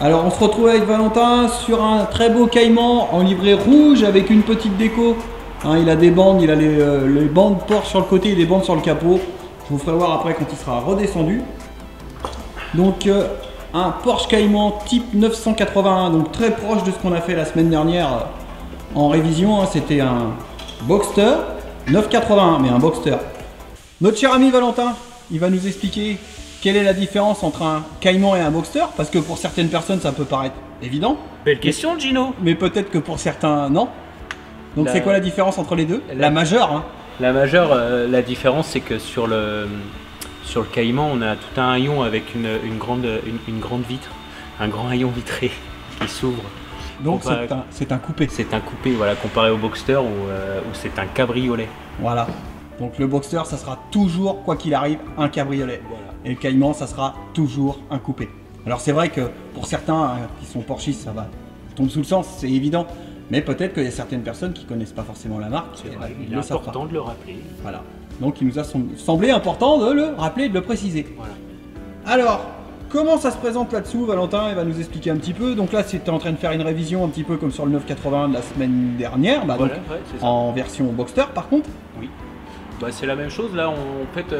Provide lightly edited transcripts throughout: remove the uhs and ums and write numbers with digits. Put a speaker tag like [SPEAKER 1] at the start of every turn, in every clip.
[SPEAKER 1] Alors on se retrouve avec Valentin sur un très beau Cayman en livrée rouge avec une petite déco. Hein, il a des bandes, il a les bandes Porsche sur le côté et des bandes sur le capot. Je vous ferai voir après quand il sera redescendu. Donc un Porsche Cayman type 981, donc très proche de ce qu'on a fait la semaine dernière en révision. Hein, c'était un Boxster 981, mais un Boxster. Notre cher ami Valentin, il va nous expliquer quelle est la différence entre un Cayman et un Boxster, parce que pour certaines personnes ça peut paraître évident.
[SPEAKER 2] Belle question, Gino.
[SPEAKER 1] Mais peut-être que pour certains non. Donc c'est quoi la différence entre les deux? La majeure hein.
[SPEAKER 2] La majeure, la différence c'est que sur le Cayman on a tout un haillon avec une grande vitre, un grand haillon vitré qui s'ouvre.
[SPEAKER 1] Donc c'est un coupé.
[SPEAKER 2] C'est un coupé, voilà, comparé au Boxster où c'est un cabriolet.
[SPEAKER 1] Voilà. Donc le Boxster ça sera toujours, quoi qu'il arrive, un cabriolet. Voilà. Et le Cayman ça sera toujours un coupé. Alors c'est vrai que pour certains qui sont Porschistes ça va tomber sous le sens, c'est évident. Mais peut-être qu'il y a certaines personnes qui ne connaissent pas forcément la marque.
[SPEAKER 2] Il est important de le rappeler.
[SPEAKER 1] Voilà. Donc il nous a semblé important de le rappeler et de le préciser.
[SPEAKER 2] Voilà.
[SPEAKER 1] Alors, comment ça se présente là-dessous? Valentin il va nous expliquer un petit peu. Donc là, tu es en train de faire une révision un petit peu comme sur le 981 de la semaine dernière. Bah,
[SPEAKER 2] voilà,
[SPEAKER 1] donc,
[SPEAKER 2] ouais,
[SPEAKER 1] en version Boxster par contre.
[SPEAKER 2] Oui. Bah, c'est la même chose. Là, en fait,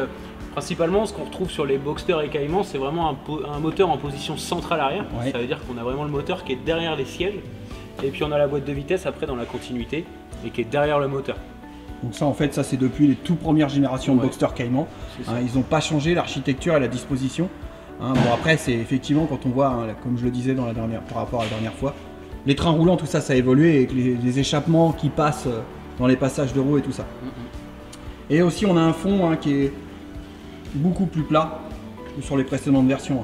[SPEAKER 2] principalement, ce qu'on retrouve sur les Boxster et Cayman, c'est vraiment un moteur en position centrale arrière. Ouais. Ça veut dire qu'on a vraiment le moteur qui est derrière les sièges. Et puis on a la boîte de vitesse après dans la continuité et qui est derrière le moteur.
[SPEAKER 1] Donc ça en fait ça c'est depuis les toutes premières générations de Boxster Cayman. Hein, ils n'ont pas changé l'architecture et la disposition. Hein, bon après c'est effectivement quand on voit, hein, comme je le disais dans par rapport à la dernière fois, les trains roulants tout ça ça a évolué avec les échappements qui passent dans les passages de roues et tout ça. Et aussi on a un fond hein, qui est beaucoup plus plat que sur les précédentes versions.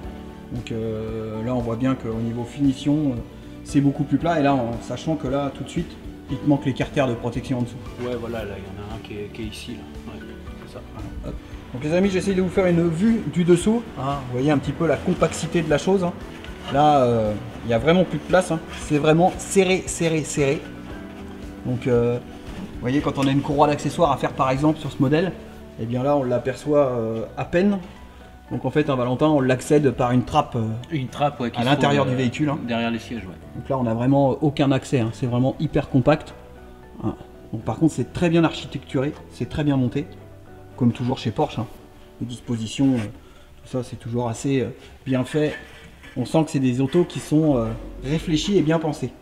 [SPEAKER 1] Donc là on voit bien qu'au niveau finition c'est beaucoup plus plat et là en sachant que là tout de suite il te manque les carters de protection en dessous.
[SPEAKER 2] Ouais voilà, là il y en a un qui est ici là. Ouais, c'est ça.
[SPEAKER 1] Voilà. Donc les amis j'essaie de vous faire une vue du dessous. Hein. Vous voyez un petit peu la compacité de la chose. Hein. Là il n'y a vraiment plus de place. Hein. C'est vraiment serré. Donc vous voyez quand on a une courroie d'accessoires à faire par exemple sur ce modèle, et bien là on l'aperçoit à peine. Donc en fait un Valentin on l'accède par une trappe ouais, à l'intérieur du véhicule. Hein.
[SPEAKER 2] Derrière les sièges, ouais.
[SPEAKER 1] Donc là on n'a vraiment aucun accès, hein. C'est vraiment hyper compact. Hein. Donc par contre c'est très bien architecturé, c'est très bien monté, comme toujours chez Porsche. Hein. Les dispositions, tout ça c'est toujours assez bien fait. On sent que c'est des autos qui sont réfléchis et bien pensés.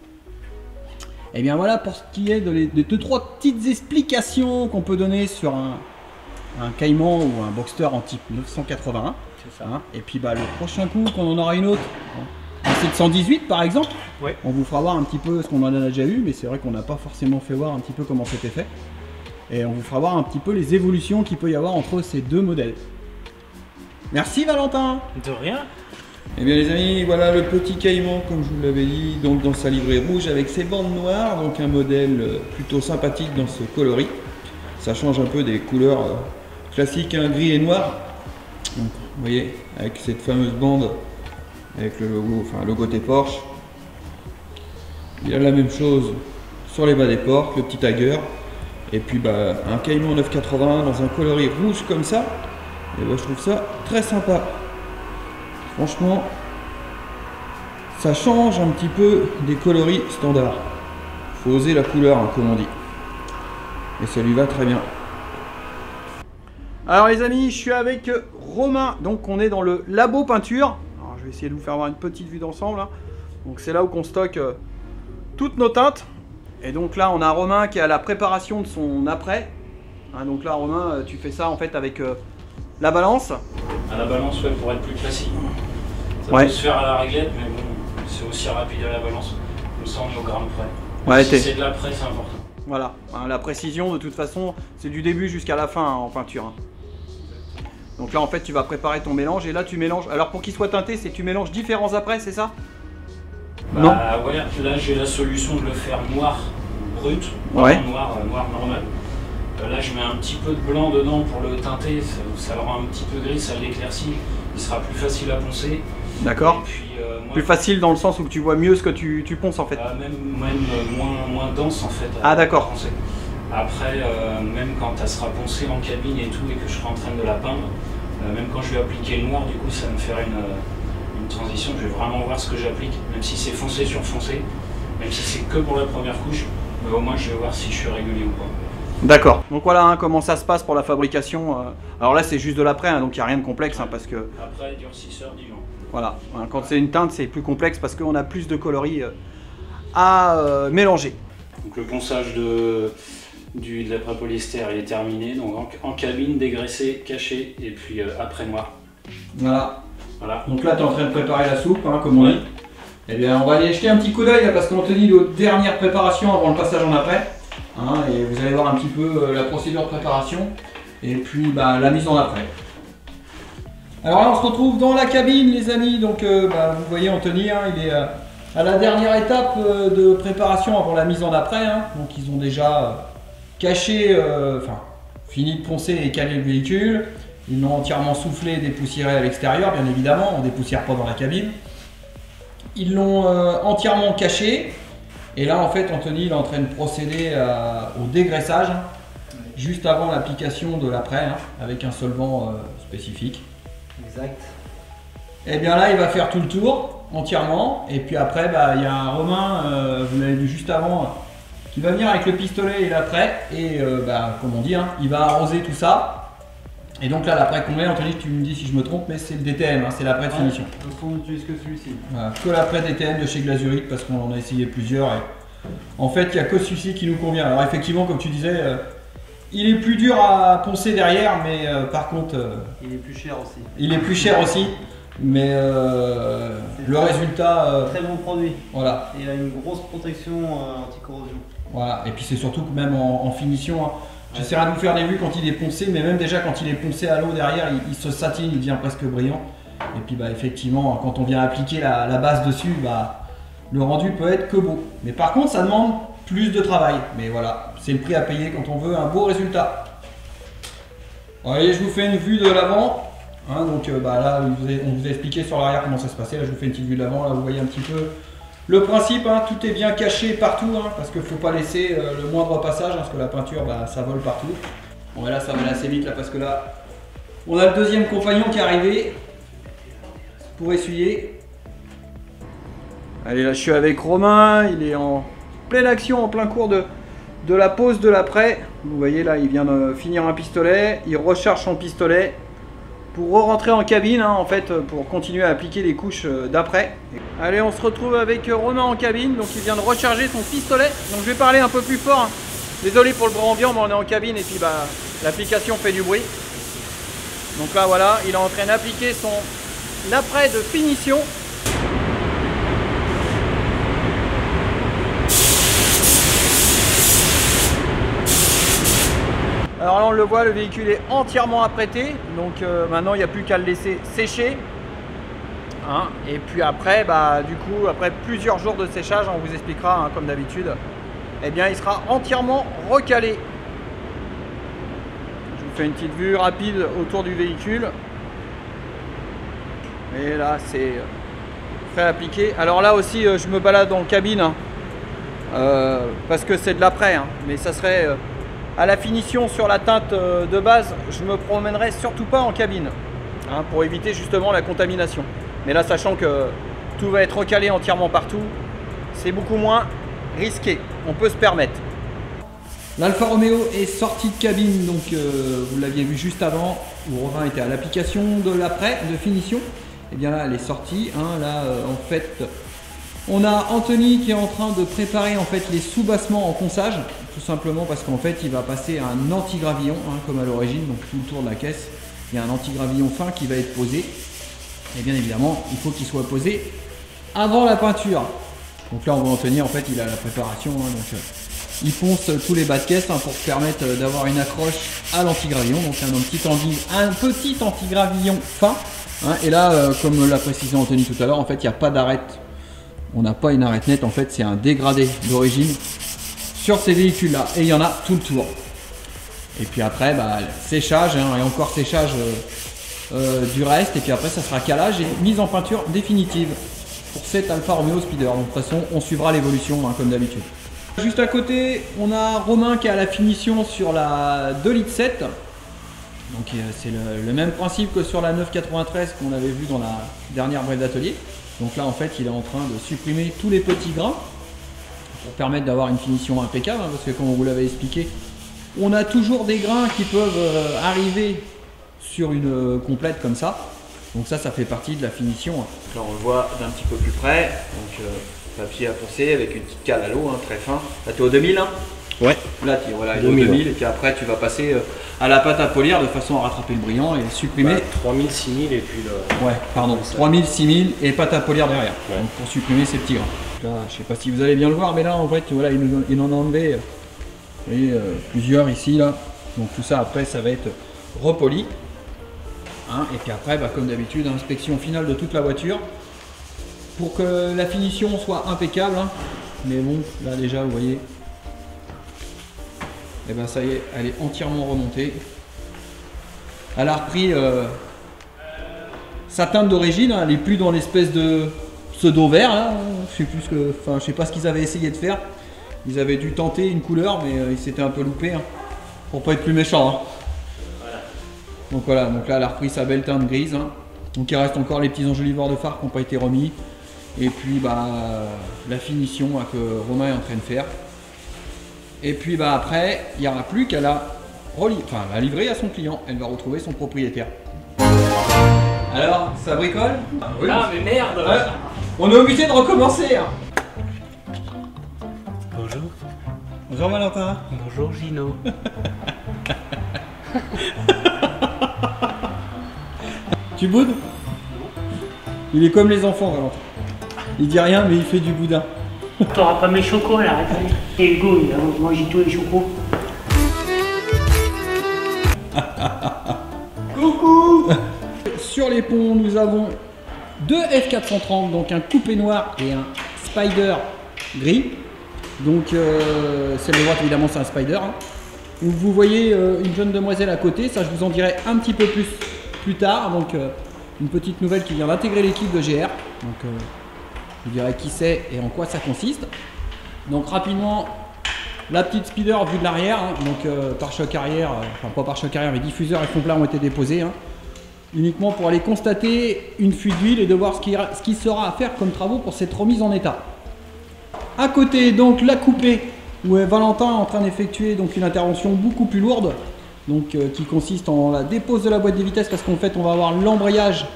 [SPEAKER 1] Et bien voilà pour ce qui est de 2-3 petites explications qu'on peut donner sur un Cayman ou un Boxster en type 981. C'est ça. Hein. Et puis bah, le prochain coup, quand on aura une autre, hein, 718 par exemple, ouais. On vous fera voir un petit peu ce qu'on en a déjà eu, mais c'est vrai qu'on n'a pas forcément fait voir un petit peu comment c'était fait. Et on vous fera voir un petit peu les évolutions qu'il peut y avoir entre ces deux modèles. Merci Valentin.
[SPEAKER 2] De rien.
[SPEAKER 1] Et bien les amis, voilà le petit Cayman comme je vous l'avais dit, donc dans sa livrée rouge avec ses bandes noires, donc un modèle plutôt sympathique dans ce coloris. Ça change un peu des couleurs classiques, hein, gris et noir. Donc, vous voyez, avec cette fameuse bande, avec le logo, enfin logo des Porsche. Il y a la même chose sur les bas des portes, le petit tagger. Et puis bah, un Cayman 981 dans un coloris rouge comme ça. Et bah, je trouve ça très sympa. Franchement, ça change un petit peu des coloris standards. Faut oser la couleur, hein, comme on dit. Et ça lui va très bien. Alors les amis, je suis avec Romain. Donc on est dans le labo peinture. Alors, je vais essayer de vous faire voir une petite vue d'ensemble. Hein. Donc c'est là où on stocke toutes nos teintes. Et donc là on a Romain qui est à la préparation de son après. Hein, donc là Romain, tu fais ça en fait avec la balance.
[SPEAKER 3] À la balance, ouais, pour être plus précis. Ça
[SPEAKER 1] ouais.
[SPEAKER 3] Peut se faire à la réglette, mais bon, c'est aussi rapide à la balance. Comme ça on est au gramme près.
[SPEAKER 1] Ouais,
[SPEAKER 3] si c'est de l'après, c'est important.
[SPEAKER 1] Voilà, hein, la précision de toute façon, c'est du début jusqu'à la fin hein, en peinture. Hein. Donc là en fait tu vas préparer ton mélange et là tu mélanges. Alors pour qu'il soit teinté, c'est tu mélanges différents après, c'est ça?
[SPEAKER 3] Bah, non. Ouais, là j'ai la solution de le faire noir brut,
[SPEAKER 1] ouais.
[SPEAKER 3] Noir normal. Là je mets un petit peu de blanc dedans pour le teinter, ça le rend un petit peu gris, ça l'éclaircit, il sera plus facile à poncer.
[SPEAKER 1] D'accord. Plus facile dans le sens où tu vois mieux ce que tu ponces en fait.
[SPEAKER 3] Même moins dense en fait.
[SPEAKER 1] Ah d'accord.
[SPEAKER 3] Après, même quand elle sera poncée en cabine et tout et que je serai en train de la peindre, même quand je vais appliquer le noir, du coup ça va me faire une transition, je vais vraiment voir ce que j'applique, même si c'est foncé sur foncé, même si c'est que pour la première couche, mais au moins je vais voir si je suis régulier ou pas.
[SPEAKER 1] D'accord. Donc voilà hein, comment ça se passe pour la fabrication. Alors là c'est juste de l'après, hein, donc il n'y a rien de complexe hein, parce que...
[SPEAKER 3] Après, durcisseur, diluant.
[SPEAKER 1] Voilà, quand c'est une teinte c'est plus complexe parce qu'on a plus de coloris à mélanger.
[SPEAKER 3] Donc le ponçage de l'après polyester il est terminé, donc en cabine, dégraissé, caché et puis après noir.
[SPEAKER 1] Voilà.
[SPEAKER 3] Voilà.
[SPEAKER 1] Donc là tu es en train de préparer la soupe hein, comme on dit. Eh bien on va aller jeter un petit coup d'œil parce qu'on te dit aux dernières préparations avant le passage en après. Hein, et vous allez voir un petit peu la procédure de préparation et puis bah, la mise en après. Alors là on se retrouve dans la cabine les amis, donc vous voyez Anthony, hein, il est à la dernière étape de préparation avant la mise en après. Hein. Donc ils ont déjà caché, fini de poncer et caler le véhicule. Ils l'ont entièrement soufflé, dépoussiéré à l'extérieur bien évidemment, on ne dépoussière pas dans la cabine. Ils l'ont entièrement caché. Et là en fait Anthony il est en train de procéder au dégraissage juste avant l'application de l'après hein, avec un solvant spécifique.
[SPEAKER 4] Exact.
[SPEAKER 1] Et bien là il va faire tout le tour entièrement et puis après il y a un Romain, vous l'avez vu juste avant, qui va venir avec le pistolet et l'après et comme on dit hein, il va arroser tout ça. Et donc là l'après qu'on met, Anthony tu me dis si je me trompe, mais c'est le DTM, hein, c'est l'après de finition.
[SPEAKER 4] De toute façon on n'utilise que celui-ci.
[SPEAKER 1] Voilà, que l'après DTM de chez Glazurite parce qu'on en a essayé plusieurs et en fait il n'y a que celui-ci qui nous convient. Alors effectivement comme tu disais, il est plus dur à poncer derrière mais par contre...
[SPEAKER 4] il est plus cher aussi.
[SPEAKER 1] Il est plus cher aussi, mais le résultat...
[SPEAKER 4] très bon produit.
[SPEAKER 1] Voilà.
[SPEAKER 4] Et il a une grosse protection anti-corrosion.
[SPEAKER 1] Voilà, et puis c'est surtout que même en finition, hein, j'essaierai de vous faire des vues quand il est poncé, mais même déjà quand il est poncé à l'eau derrière, il se satine, il devient presque brillant. Et puis effectivement, quand on vient appliquer la base dessus, le rendu peut être que beau. Mais par contre, ça demande plus de travail. Mais voilà, c'est le prix à payer quand on veut un beau résultat. Bon, allez, je vous fais une vue de l'avant. Hein, donc là, on vous a expliqué sur l'arrière comment ça se passait. Là, je vous fais une petite vue de l'avant. Là, vous voyez un petit peu le principe. Hein, tout est bien caché partout, hein, parce qu'il ne faut pas laisser le moindre passage, hein, parce que la peinture, ça vole partout. Bon, et là, ça va aller assez vite, là, parce que là, on a le deuxième compagnon qui est arrivé pour essuyer. Allez, là, je suis avec Romain. Il est en pleine action, en plein cours de la pose de l'après. Vous voyez, là, il vient de finir un pistolet. Il recharge son pistolet pour rentrer en cabine, hein, en fait, pour continuer à appliquer les couches d'après. Allez, on se retrouve avec Romain en cabine. Donc, il vient de recharger son pistolet. Donc, je vais parler un peu plus fort. Hein. Désolé pour le bruit ambiant, mais on est en cabine et puis l'application fait du bruit. Donc là, voilà, il est en train d'appliquer son après de finition. Alors là on le voit, le véhicule est entièrement apprêté, donc maintenant il n'y a plus qu'à le laisser sécher. Hein, et puis après, du coup, après plusieurs jours de séchage, on vous expliquera hein, comme d'habitude, eh bien il sera entièrement recalé. Je vous fais une petite vue rapide autour du véhicule. Et là c'est prêt à appliquer. Alors là aussi je me balade en cabine hein, parce que c'est de l'après, hein, mais ça serait... à la finition sur la teinte de base, je me promènerai surtout pas en cabine hein, pour éviter justement la contamination. Mais là, sachant que tout va être recalé entièrement partout, c'est beaucoup moins risqué. On peut se permettre. L'Alfa Romeo est sorti de cabine, donc vous l'aviez vu juste avant, où Romain était à l'application de l'après, de finition. Et bien là, elle est sortie. Hein, là, en fait, on a Anthony qui est en train de préparer en fait les sous-bassements en ponçage, tout simplement parce qu'en fait il va passer un anti-gravillon, hein, comme à l'origine, donc tout le tour de la caisse, il y a un anti-gravillon fin qui va être posé. Et bien évidemment, il faut qu'il soit posé avant la peinture. Donc là on voit Anthony, en fait il a la préparation, hein, donc il ponce tous les bas de caisse hein, pour permettre d'avoir une accroche à l'anti-gravillon, donc un petit anti-gravillon fin. Hein, et là, comme l'a précisé Anthony tout à l'heure, en fait il n'y a pas d'arête. On n'a pas une arête nette, en fait c'est un dégradé d'origine sur ces véhicules là et il y en a tout le tour. Et puis après séchage hein, et encore séchage du reste et puis après ça sera calage et mise en peinture définitive pour cette Alfa Romeo Speeder. Donc de toute façon on suivra l'évolution hein, comme d'habitude. Juste à côté on a Romain qui est à la finition sur la 2,7 litres. Donc c'est le même principe que sur la 993 qu'on avait vu dans la dernière brève d'atelier. Donc là en fait il est en train de supprimer tous les petits grains pour permettre d'avoir une finition impeccable, hein, parce que comme on vous l'avait expliqué, on a toujours des grains qui peuvent arriver sur une complète comme ça. Donc ça fait partie de la finition. Là on le voit d'un petit peu plus près. Donc papier à poncer avec une petite cale à l'eau, hein, très fin. Là tu es au 2000 hein.
[SPEAKER 5] Ouais.
[SPEAKER 1] Là tu es voilà, 2000 et puis après tu vas passer à la pâte à polir de façon à rattraper le brillant et supprimer.
[SPEAKER 5] 3000, 6000 et puis le...
[SPEAKER 1] Ouais, pardon, 3000, 6000 et pâte à polir derrière. Ouais. Donc pour supprimer ces petits grains. Là, je sais pas si vous allez bien le voir, mais là en fait voilà, il en a enlevé vous voyez, plusieurs ici là. Donc tout ça après ça va être repoli. Hein, et puis après, comme d'habitude, inspection finale de toute la voiture pour que la finition soit impeccable. Hein. Mais bon, là déjà, vous voyez, et ben ça y est, elle est entièrement remontée. Elle a repris sa teinte d'origine. Hein, elle n'est plus dans l'espèce de pseudo vert. Là. Je sais pas ce qu'ils avaient essayé de faire. Ils avaient dû tenter une couleur, mais ils s'étaient un peu loupés hein, pour pas être plus méchants. Hein. Donc voilà, donc là elle a repris sa belle teinte grise. Hein. Donc il reste encore les petits enjoliveurs de phare qui n'ont pas été remis. Et puis la finition hein, que Romain est en train de faire. Et puis après, il n'y aura plus qu'à la livrer à son client. Elle va retrouver son propriétaire. Alors, ça bricole?
[SPEAKER 2] Oui. Ah mais merde
[SPEAKER 1] ouais. On est obligé de recommencer hein.
[SPEAKER 2] Bonjour.
[SPEAKER 1] Bonjour Valentin.
[SPEAKER 2] Bonjour Gino.
[SPEAKER 1] Tu boudes? Il est comme les enfants, Valentin. Il dit rien, mais il fait du boudin.
[SPEAKER 6] T'auras pas mes chocos là, et Hugo, il a mangé tous les chocos.
[SPEAKER 1] Coucou. Sur les ponts, nous avons deux F430, donc un coupé noir et un Spider gris. Donc celle de droite, évidemment, c'est un Spider. Hein. Donc, vous voyez une jeune demoiselle à côté, ça je vous en dirai un petit peu plus tard. Donc une petite nouvelle qui vient d'intégrer l'équipe de GR. Donc je vous dirai qui c'est et en quoi ça consiste. Donc rapidement, la petite speeder vue de l'arrière. Hein. Donc pare-choc arrière, enfin pas pare-choc arrière mais diffuseur et fond plat ont été déposés. Hein. Uniquement pour aller constater une fuite d'huile et de voir ce qui sera à faire comme travaux pour cette remise en état. À côté donc la coupée où est Valentin en train d'effectuer donc une intervention beaucoup plus lourde. Donc qui consiste en la dépose de la boîte de vitesse parce qu'en fait on va avoir l'embrayage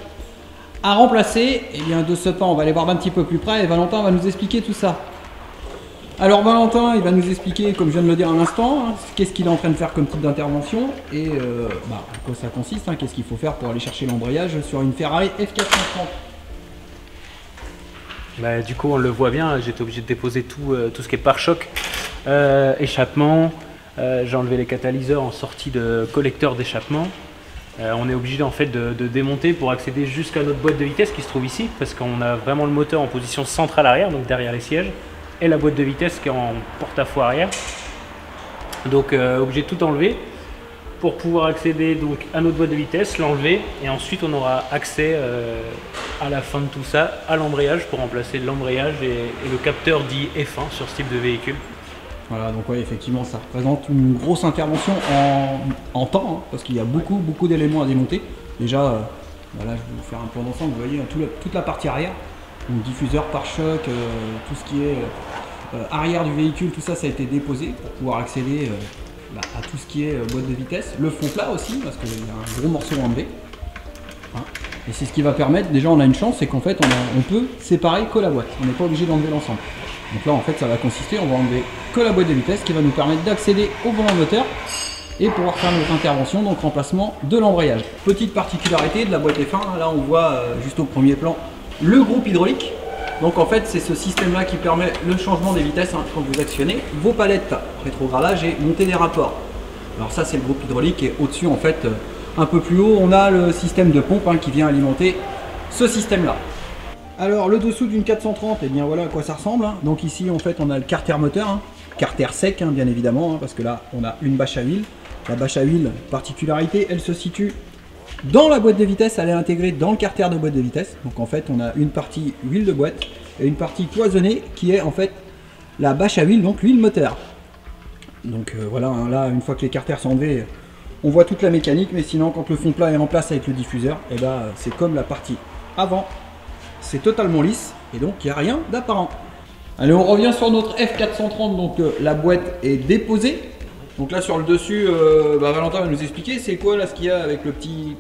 [SPEAKER 1] à remplacer. Et bien de ce pas on va aller voir d'un petit peu plus près et Valentin va nous expliquer tout ça. Alors Valentin il va nous expliquer, comme je viens de le dire à l'instant, hein, qu'est-ce qu'il est en train de faire comme type d'intervention et à quoi ça consiste, hein, qu'est-ce qu'il faut faire pour aller chercher l'embrayage sur une Ferrari F430.
[SPEAKER 2] Bah, du coup on le voit bien, j'étais obligé de déposer tout ce qui est pare-choc, échappement. J'ai enlevé les catalyseurs en sortie de collecteur d'échappement. On est obligé en fait de démonter pour accéder jusqu'à notre boîte de vitesse qui se trouve ici, parce qu'on a vraiment le moteur en position centrale arrière, donc derrière les sièges, et la boîte de vitesse qui est en porte-à-faux arrière. Donc obligé de tout enlever pour pouvoir accéder donc à notre boîte de vitesse, l'enlever, et ensuite on aura accès à la fin de tout ça à l'embrayage pour remplacer l'embrayage et le capteur dit F1 sur ce type de véhicule.
[SPEAKER 1] Voilà, donc ouais, effectivement, ça représente une grosse intervention en temps, hein, parce qu'il y a beaucoup d'éléments à démonter. Déjà, là, je vais vous faire un plan d'ensemble, vous voyez, toute la partie arrière, donc diffuseur, pare-choc, tout ce qui est arrière du véhicule, tout ça, ça a été déposé pour pouvoir accéder à tout ce qui est boîte de vitesse. Le fond plat aussi, parce qu'il y a un gros morceau à enlever. Hein. Et c'est ce qui va permettre, déjà on a une chance, c'est qu'en fait on peut séparer que la boîte, on n'est pas obligé d'enlever l'ensemble. Donc là en fait ça va consister, on va enlever que la boîte de vitesse qui va nous permettre d'accéder au volant moteur et pouvoir faire notre intervention, donc remplacement de l'embrayage. Petite particularité de la boîte F1, là on voit juste au premier plan le groupe hydraulique. Donc en fait c'est ce système là qui permet le changement des vitesses, hein, quand vous actionnez vos palettes rétrogradage et montée des rapports. Alors ça c'est le groupe hydraulique et au-dessus en fait un peu plus haut on a le système de pompe qui vient alimenter ce système là. Alors le dessous d'une 430, et bien voilà à quoi ça ressemble. Hein. Donc ici en fait on a le carter moteur, carter sec bien évidemment, parce que là on a une bâche à huile. La bâche à huile, particularité, elle se situe dans la boîte de vitesse, elle est intégrée dans le carter de boîte de vitesse. Donc en fait on a une partie huile de boîte et une partie cloisonnée qui est en fait la bâche à huile, donc l'huile moteur. Donc voilà, hein, là une fois que les carters sont enlevés, on voit toute la mécanique, mais sinon quand le fond plat est en place avec le diffuseur, et ben c'est comme la partie avant, c'est totalement lisse et donc il n'y a rien d'apparent. Allez, on revient sur notre F430, donc la boîte est déposée. Donc là sur le dessus, Valentin va nous expliquer c'est quoi là ce qu'il y a avec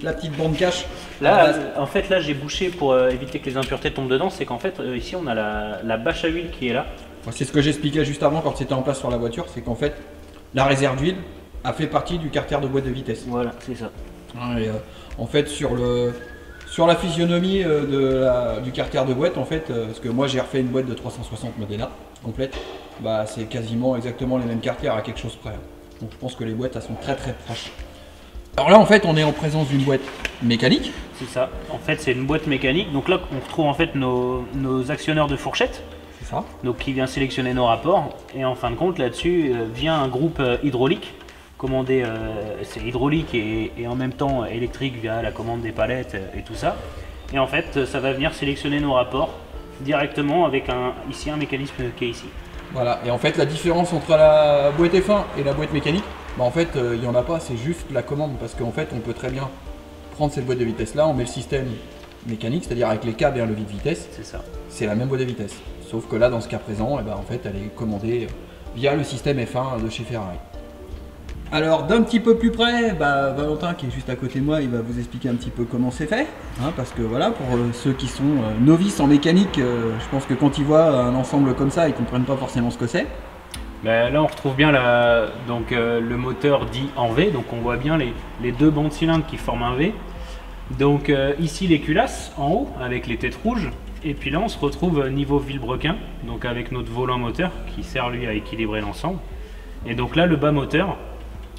[SPEAKER 1] la petite bande cache.
[SPEAKER 2] Là, en fait, là j'ai bouché pour éviter que les impuretés tombent dedans. C'est qu'en fait, ici on a la bâche à huile qui est là.
[SPEAKER 1] C'est ce que j'expliquais juste avant quand c'était en place sur la voiture, c'est qu'en fait la réserve d'huile a fait partie du carter de boîte de vitesse.
[SPEAKER 2] Voilà, c'est ça.
[SPEAKER 1] Et, en fait sur la physionomie du carter de boîte, en fait, parce que moi j'ai refait une boîte de 360 Modena complète, bah c'est quasiment exactement les mêmes carters à quelque chose près. Donc je pense que les boîtes elles sont très proches. Alors là en fait on est en présence d'une boîte mécanique.
[SPEAKER 2] C'est ça. En fait c'est une boîte mécanique. Donc là on retrouve en fait nos actionneurs de fourchette.
[SPEAKER 1] C'est ça.
[SPEAKER 2] Donc qui vient sélectionner nos rapports. Et en fin de compte là-dessus vient un groupe hydraulique. Commandé, c'est hydraulique et en même temps électrique via la commande des palettes et tout ça. Et en fait ça va venir sélectionner nos rapports directement avec ici un mécanisme qui est ici.
[SPEAKER 1] Voilà, et en fait la différence entre la boîte F1 et la boîte mécanique, bah en fait il n'y en a pas, c'est juste la commande, parce qu'en fait on peut très bien prendre cette boîte de vitesse là, on met le système mécanique, c'est-à-dire avec les câbles et un levier de vitesse,
[SPEAKER 2] c'est ça. C'est
[SPEAKER 1] la même boîte de vitesse, sauf que là dans ce cas présent, et bah, en fait elle est commandée via le système F1 de chez Ferrari. Alors d'un petit peu plus près, Valentin qui est juste à côté de moi, il va vous expliquer un petit peu comment c'est fait, hein, parce que voilà, pour ceux qui sont novices en mécanique, je pense que quand ils voient un ensemble comme ça, ils comprennent pas forcément ce que c'est.
[SPEAKER 2] Là on retrouve bien le moteur dit en V, donc on voit bien les deux bancs de cylindres qui forment un V. Donc ici les culasses en haut avec les têtes rouges, et puis là on se retrouve niveau vilebrequin, donc avec notre volant moteur qui sert lui à équilibrer l'ensemble. Et donc là le bas moteur.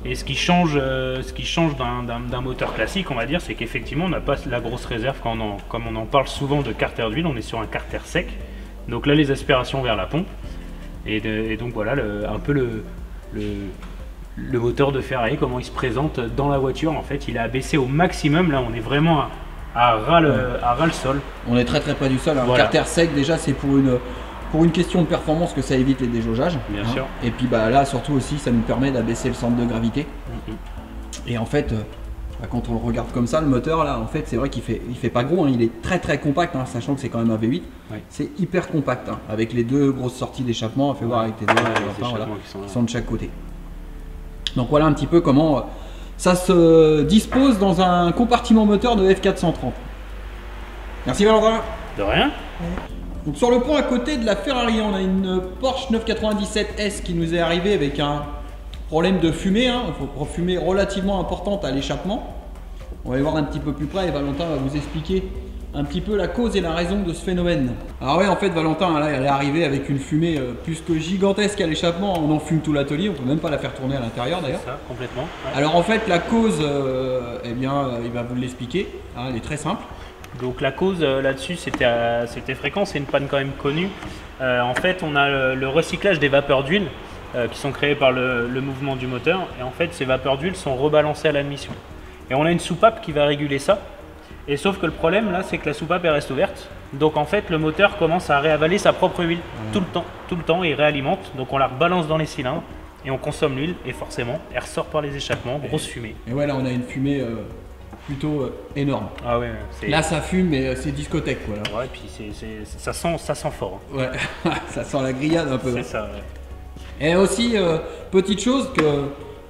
[SPEAKER 2] Et ce qui change d'un moteur classique, on va dire, c'est qu'effectivement on n'a pas la grosse réserve comme on en parle souvent de carter d'huile, on est sur un carter sec. Donc là les aspirations vers la pompe. Et donc voilà un peu le moteur de Ferrari, comment il se présente dans la voiture. En fait il est abaissé au maximum, là on est vraiment à ras le sol.
[SPEAKER 1] On est très près du sol, hein.
[SPEAKER 2] Voilà.
[SPEAKER 1] Carter sec déjà c'est pour une question de performance que ça évite les déjaugeages.
[SPEAKER 2] Bien sûr.
[SPEAKER 1] Et puis là surtout aussi ça nous permet d'abaisser le centre de gravité. Et en fait quand on le regarde comme ça, le moteur là en fait c'est vrai qu'il fait pas gros, hein. Il est très compact, hein, sachant que c'est quand même un V8.
[SPEAKER 2] Oui.
[SPEAKER 1] C'est hyper compact, hein, avec les deux grosses sorties d'échappement, fais voir avec tes doigts, voilà, qui sont de chaque côté. Donc voilà un petit peu comment ça se dispose dans un compartiment moteur de F430. Merci Valentin.
[SPEAKER 2] De rien.
[SPEAKER 1] Donc sur le pont à côté de la Ferrari, on a une Porsche 997 S qui nous est arrivée avec un problème de fumée, hein, une fumée relativement importante à l'échappement. On va y voir un petit peu plus près et Valentin va vous expliquer un petit peu la cause et la raison de ce phénomène. Alors ouais, en fait Valentin, là, elle est arrivée avec une fumée plus que gigantesque à l'échappement, on en fume tout l'atelier, on peut même pas la faire tourner à l'intérieur d'ailleurs.
[SPEAKER 2] Ça, complètement. Ouais.
[SPEAKER 1] Alors en fait la cause, il va vous l'expliquer, hein, elle est très simple.
[SPEAKER 2] Donc la cause là-dessus c'était fréquent, c'est une panne quand même connue. En fait on a le recyclage des vapeurs d'huile qui sont créées par le mouvement du moteur, et en fait ces vapeurs d'huile sont rebalancées à l'admission. Et on a une soupape qui va réguler ça, et sauf que le problème là c'est que la soupape elle reste ouverte, donc en fait le moteur commence à réavaler sa propre huile tout le temps, il réalimente, donc on la rebalance dans les cylindres et on consomme l'huile, et forcément elle ressort par les échappements, grosse fumée.
[SPEAKER 1] Et ouais, là on a une fumée plutôt énorme.
[SPEAKER 2] Ah ouais,
[SPEAKER 1] là ça fume, mais c'est discothèque voilà.
[SPEAKER 2] Ouais, et puis ça sent fort. Hein.
[SPEAKER 1] Ouais, ça sent la grillade un peu.
[SPEAKER 2] C'est ça, ouais.
[SPEAKER 1] Et aussi, petite chose que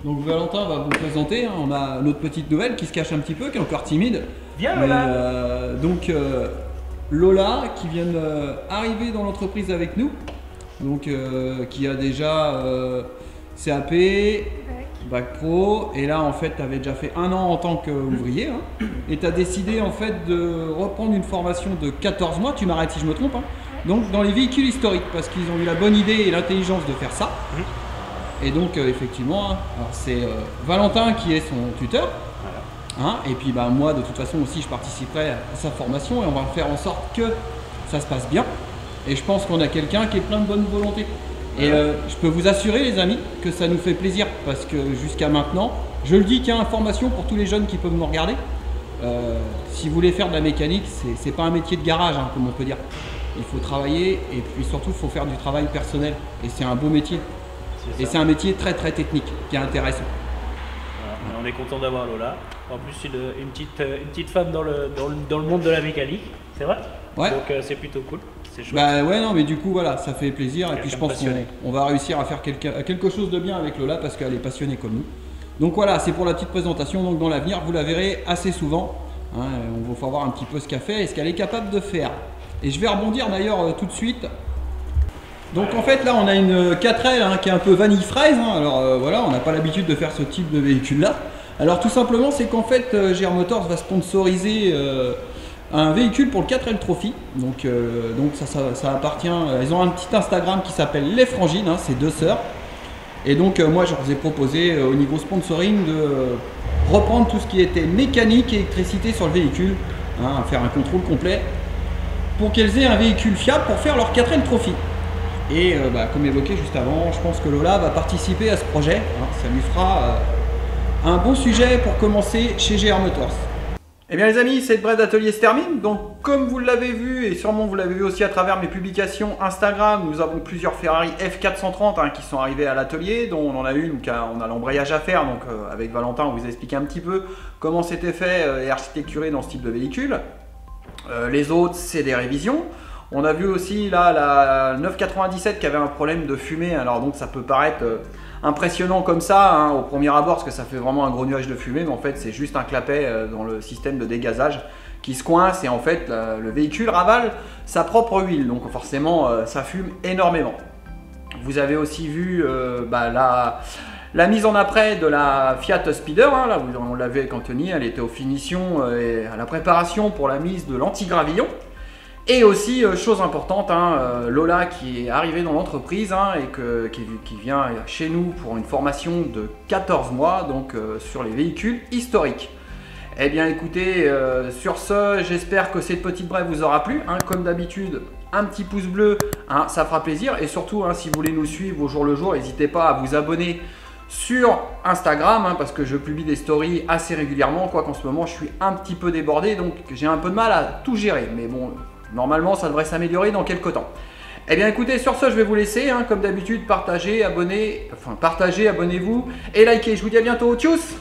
[SPEAKER 1] donc Valentin va vous présenter, hein, on a notre petite nouvelle qui se cache un petit peu, qui est encore timide.
[SPEAKER 2] Viens Lola.
[SPEAKER 1] Lola qui vient d'arriver dans l'entreprise avec nous, donc qui a déjà CAP, Bac Pro, et là en fait tu avais déjà fait 1 an en tant qu'ouvrier, hein, et tu as décidé en fait de reprendre une formation de 14 mois, tu m'arrêtes si je me trompe, hein, donc dans les véhicules historiques, parce qu'ils ont eu la bonne idée et l'intelligence de faire ça. Et donc effectivement, hein, c'est Valentin qui est son tuteur, hein, et puis moi de toute façon aussi je participerai à sa formation, et on va faire en sorte que ça se passe bien, et je pense qu'on a quelqu'un qui est plein de bonne volonté. Et je peux vous assurer les amis que ça nous fait plaisir, parce que jusqu'à maintenant, je le dis qu'il y a information pour tous les jeunes qui peuvent nous regarder. Si vous voulez faire de la mécanique, c'est pas un métier de garage, hein, comme on peut dire. Il faut travailler, et puis surtout il faut faire du travail personnel, et c'est un beau métier. Et c'est un métier très technique qui est intéressant.
[SPEAKER 2] Voilà. on est content d'avoir Lola. En plus, une petite femme dans le monde de la mécanique, c'est vrai.
[SPEAKER 1] Ouais.
[SPEAKER 2] Donc c'est plutôt cool. C'est chouette.
[SPEAKER 1] Bah ouais, non, mais du coup, voilà, ça fait plaisir. Et puis je pense
[SPEAKER 2] passionné.
[SPEAKER 1] qu'on va réussir à faire quelque chose de bien avec Lola parce qu'elle est passionnée comme nous. Donc voilà, c'est pour la petite présentation. Donc dans l'avenir, vous la verrez assez souvent. Hein, on va voir un petit peu ce qu'elle fait et ce qu'elle est capable de faire. Et je vais rebondir d'ailleurs tout de suite. Donc en fait, là, on a une 4L hein, qui est un peu vanille fraise. Hein. Alors voilà, on n'a pas l'habitude de faire ce type de véhicule-là. Alors tout simplement, c'est qu'en fait, GR Motors va sponsoriser un véhicule pour le 4L Trophy. Donc ça appartient. Ils ont un petit Instagram qui s'appelle Les Frangines, hein, c'est deux sœurs. Et donc moi je vous ai proposé au niveau sponsoring de reprendre tout ce qui était mécanique et électricité sur le véhicule, hein, faire un contrôle complet pour qu'elles aient un véhicule fiable pour faire leur 4L Trophy. Et comme évoqué juste avant, je pense que Lola va participer à ce projet, hein, ça lui fera un bon sujet pour commencer chez GR Motors. Eh bien les amis, cette brève d'atelier se termine. Donc comme vous l'avez vu, et sûrement vous l'avez vu aussi à travers mes publications Instagram, nous avons plusieurs Ferrari F430 hein, qui sont arrivés à l'atelier, dont on en a une, on a l'embrayage à faire. Donc avec Valentin, on vous a expliqué un petit peu comment c'était fait et architecturé dans ce type de véhicule. Les autres, c'est des révisions. On a vu aussi là la 997 qui avait un problème de fumée. Alors donc ça peut paraître impressionnant comme ça hein, au premier abord parce que ça fait vraiment un gros nuage de fumée, mais en fait c'est juste un clapet dans le système de dégazage qui se coince et en fait le véhicule ravale sa propre huile, donc forcément ça fume énormément. Vous avez aussi vu la mise en après de la Fiat Speeder, hein, là on l'avait avec Anthony, elle était aux finitions et à la préparation pour la mise de l'anti-gravillon. Et aussi, chose importante, hein, Lola qui est arrivée dans l'entreprise hein, et qui vient chez nous pour une formation de 14 mois donc, sur les véhicules historiques. Eh bien écoutez, sur ce, j'espère que cette petite brève vous aura plu. Hein, comme d'habitude, un petit pouce bleu, hein, ça fera plaisir. Et surtout, hein, si vous voulez nous suivre au jour le jour, n'hésitez pas à vous abonner sur Instagram hein, parce que je publie des stories assez régulièrement. Quoi qu'en ce moment, je suis un petit peu débordé, donc j'ai un peu de mal à tout gérer. Mais bon... Normalement, ça devrait s'améliorer dans quelques temps. Eh bien, écoutez, sur ce, je vais vous laisser. Hein, comme d'habitude, partagez, abonnez-vous et likez. Je vous dis à bientôt. Tchuss!